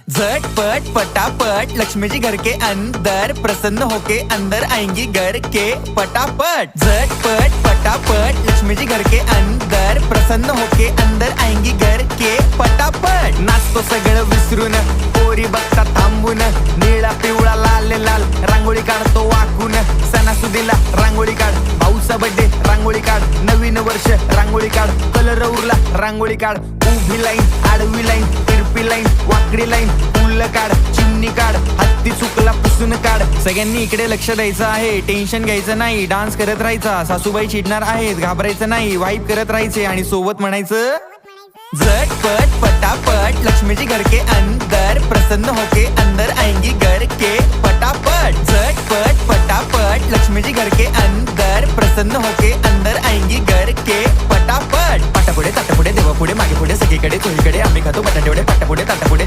झटपट पटापट लक्ष्मी जी घर के अंदर प्रसन्न होके अंदर आएंगी घर के पटापट। झटपट पटापट लक्ष्मी जी घर के अंदर प्रसन्न होके अंदर आएंगी घर के पटापट। नाचतो सगळं विसरून पोरी बघता थांबून, निळा पिवळा लाल लाल रांगोळी काढतो वाकून। सणासुदीला रांगोळी काढ, भाऊचा बर्थडे रांगोळी काढ, नवीन वर्ष रांगोळी काढ, कलर उरला रांगोळी काढ। उभी लाईन, आडवी लाईन, तिरपी लाईन, वाकडी लाईन, फुल काढ, चिमणी काढ, हत्ती चुकला पुसून काढ। सगळ्यांनी इकडे लक्ष द्यायचं आहे, टेन्शन घ्यायचं नाही, डान्स करत राहायचा। सासूबाई चिडणार आहेत, घाबरायचं नाही, वाईप करत राहायचे आणि सोबत म्हणायचं झटपट पटापट लक्ष्मी जी घर के अंदर प्रसन्न होके अंदर आएंगी घर के पटापट। झटपट पटापट लक्ष्मी जी घर के अंदर प्रसन्न होके अंदर आएंगी घर के पटापट। पाटापुढे ताटापुढे देवापुढे मागे पुढे सगळीकडे चोहीकडे आम्ही खातो बटाटेवडे पाटापुढे ताटापुढे।